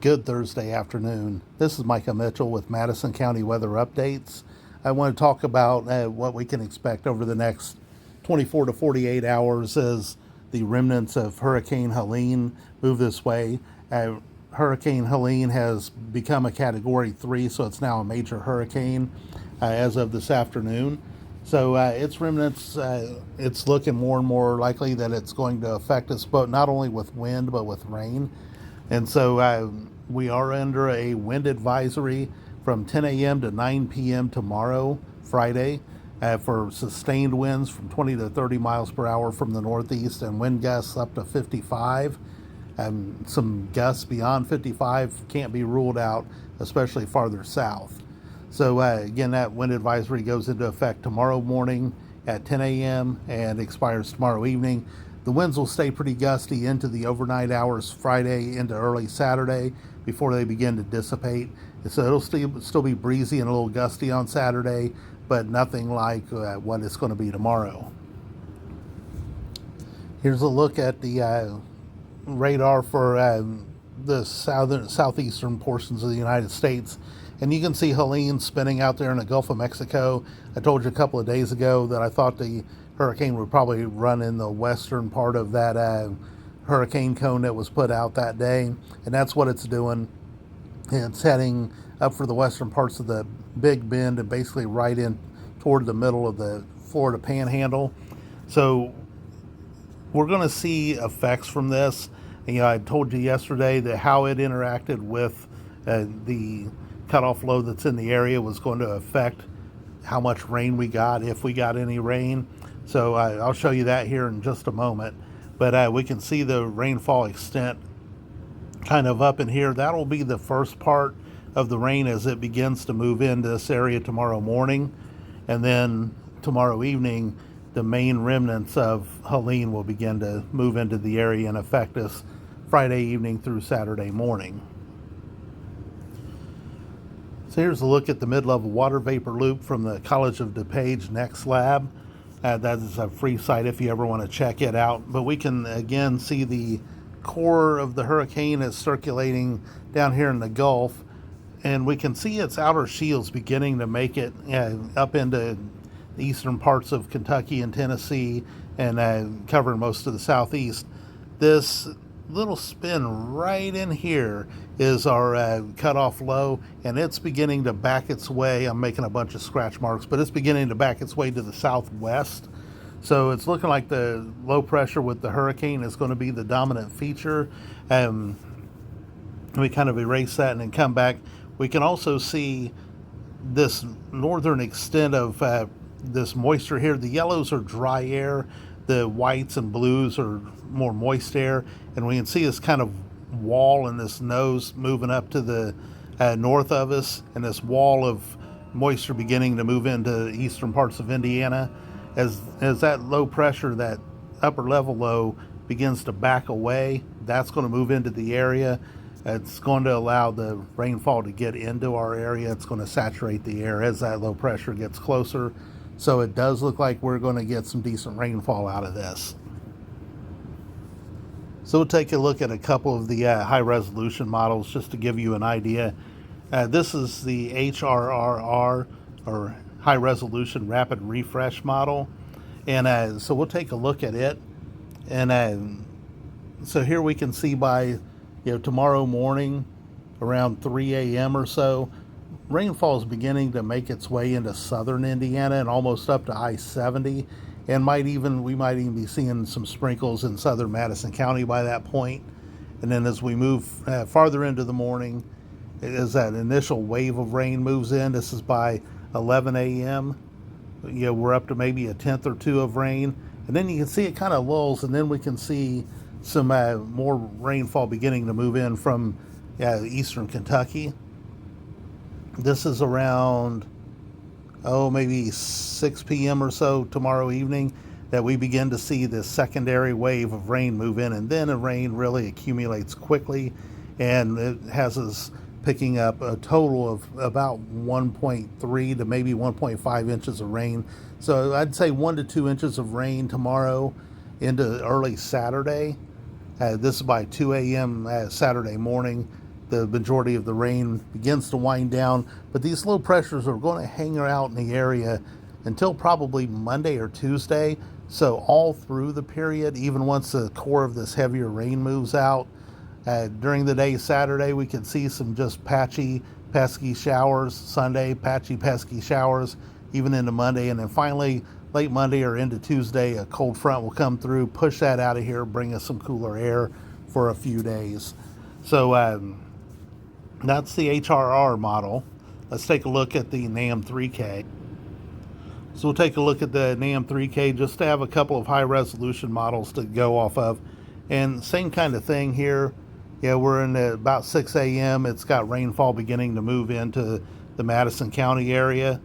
Good Thursday afternoon. This is Micah Mitchell with Madison County Weather Updates. I want to talk about what we can expect over the next 24 to 48 hours as the remnants of Hurricane Helene move this way. Hurricane Helene has become a Category 3, so it's now a major hurricane as of this afternoon. So its remnants, it's looking more and more likely that it's going to affect us, but not only with wind, but with rain. And so we are under a wind advisory from 10 a.m. to 9 p.m. tomorrow, Friday, for sustained winds from 20 to 30 miles per hour from the northeast and wind gusts up to 55. Some gusts beyond 55 can't be ruled out, especially farther south. So again, that wind advisory goes into effect tomorrow morning at 10 a.m. and expires tomorrow evening. The winds will stay pretty gusty into the overnight hours Friday into early Saturday before they begin to dissipate. So it'll still be breezy and a little gusty on Saturday, but nothing like what it's going to be tomorrow. Here's a look at the radar for the southeastern portions of the United States. And you can see Helene spinning out there in the Gulf of Mexico. I told you a couple of days ago that I thought the hurricane would probably run in the western part of that hurricane cone that was put out that day. And that's what it's doing. It's heading up for the western parts of the Big Bend and basically right in toward the middle of the Florida Panhandle. So we're going to see effects from this. And, I told you yesterday that how it interacted with the cutoff low that's in the area was going to affect how much rain we got, if we got any rain. So I'll show you that here in just a moment. But we can see the rainfall extent kind of up in here. That'll be the first part of the rain as it begins to move into this area tomorrow morning. And then tomorrow evening, the main remnants of Helene will begin to move into the area and affect us Friday evening through Saturday morning. So here's a look at the mid-level water vapor loop from the College of DuPage Next Lab. That is a free site if you ever want to check it out. But we can again see the core of the hurricane is circulating down here in the Gulf. And we can see its outer shields beginning to make it up into the eastern parts of Kentucky and Tennessee and covering most of the southeast. This little spin right in here is our cutoff low, and it's beginning to back its way. I'm making a bunch of scratch marks, but it's beginning to back its way to the southwest. So it's looking like the low pressure with the hurricane is going to be the dominant feature. We kind of erase that and then come back. We can also see this northern extent of this moisture here. The yellows are dry air. The whites and blues are more moist air. And we can see this kind of wall and this nose moving up to the north of us, and this wall of moisture beginning to move into the eastern parts of Indiana. As that low pressure, that upper level low, begins to back away, that's going to move into the area. It's going to allow the rainfall to get into our area. It's going to saturate the air as that low pressure gets closer. So it does look like we're going to get some decent rainfall out of this. So we'll take a look at a couple of the high resolution models just to give you an idea. This is the HRRR, or high resolution rapid refresh model. And so we'll take a look at it. And so here we can see by tomorrow morning around 3 a.m. or so, rainfall is beginning to make its way into southern Indiana and almost up to I-70, and we might even be seeing some sprinkles in southern Madison County by that point. And then as we move farther into the morning, as that initial wave of rain moves in, this is by 11 a.m., we're up to maybe a tenth or two of rain, and then you can see it kind of lulls, and then we can see some more rainfall beginning to move in from eastern Kentucky. This is around, maybe 6 p.m. or so tomorrow evening that we begin to see this secondary wave of rain move in, and then the rain really accumulates quickly, and it has us picking up a total of about 1.3 to maybe 1.5 inches of rain. So I'd say 1 to 2 inches of rain tomorrow into early Saturday. This is by 2 a.m. Saturday morning. the majority of the rain begins to wind down. But these low pressures are going to hang out in the area until probably Monday or Tuesday. So all through the period, even once the core of this heavier rain moves out, during the day Saturday, we can see some just patchy, pesky showers. Sunday, patchy, pesky showers, even into Monday. And then finally, late Monday or into Tuesday, a cold front will come through, push that out of here, bring us some cooler air for a few days. So that's the HRR model. Let's take a look at the NAM 3K. So we'll take a look at the NAM 3K just to have a couple of high resolution models to go off of. And same kind of thing here. Yeah, we're in about 6 a.m. It's got rainfall beginning to move into the Madison County area.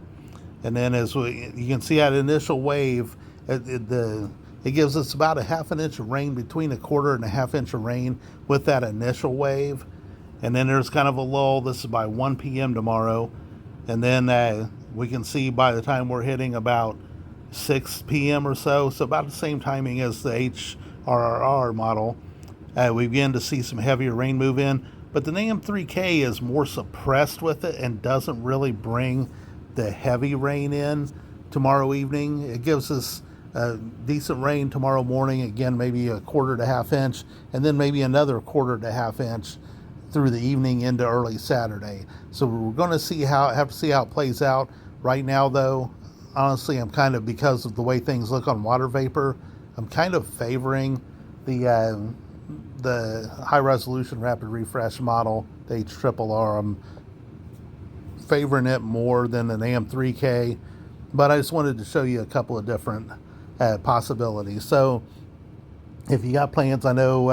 And then you can see that initial wave, it gives us about a half an inch of rain, between a quarter and a half inch of rain with that initial wave. And then there's kind of a lull. This is by 1 p.m. tomorrow. And then we can see by the time we're hitting about 6 p.m. or so about the same timing as the HRR model, we begin to see some heavier rain move in. But the NAM 3K is more suppressed with it and doesn't really bring the heavy rain in tomorrow evening. It gives us decent rain tomorrow morning, again maybe a quarter to half inch, and then maybe another quarter to half inch through the evening into early Saturday. So we're going to have to see how it plays out. Right now though, honestly, I'm kind of, because of the way things look on water vapor, I'm kind of favoring the high resolution rapid refresh model, the HRRR. I'm favoring it more than the NAM 3K, but I just wanted to show you a couple of different possibilities. So if you got plans, I know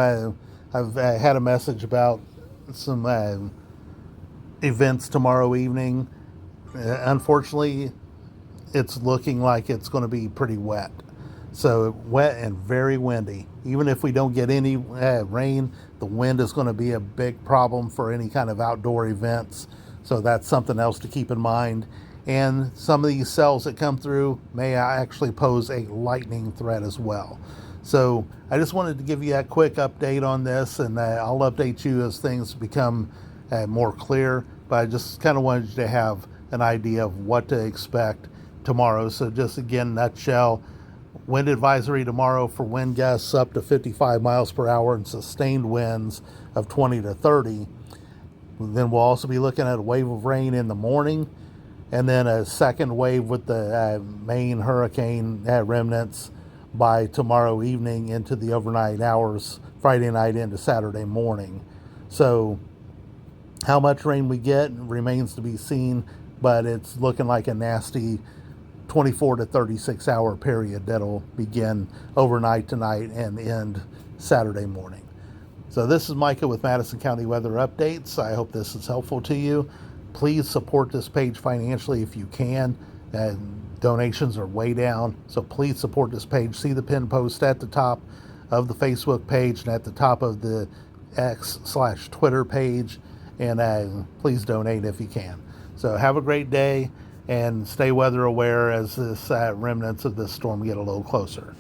I've had a message about some events tomorrow evening. Unfortunately, it's looking like it's going to be pretty wet. So wet and very windy. Even if we don't get any rain, the wind is going to be a big problem for any kind of outdoor events. So that's something else to keep in mind. And some of these cells that come through may actually pose a lightning threat as well. So I just wanted to give you that quick update on this, and I'll update you as things become more clear. But I just kind of wanted you to have an idea of what to expect tomorrow. So just again, nutshell, wind advisory tomorrow for wind gusts up to 55 miles per hour and sustained winds of 20 to 30. Then we'll also be looking at a wave of rain in the morning, and then a second wave with the main hurricane remnants by tomorrow evening into the overnight hours, Friday night into Saturday morning. So how much rain we get remains to be seen, but it's looking like a nasty 24 to 36 hour period that'll begin overnight tonight and end Saturday morning. So this is Micah with Madison County Weather Updates. I hope this is helpful to you. Please support this page financially if you can. Donations are way down, so please support this page. See the pin post at the top of the Facebook page and at the top of the X/Twitter page, and please donate if you can. So have a great day and stay weather aware as this remnants of this storm get a little closer.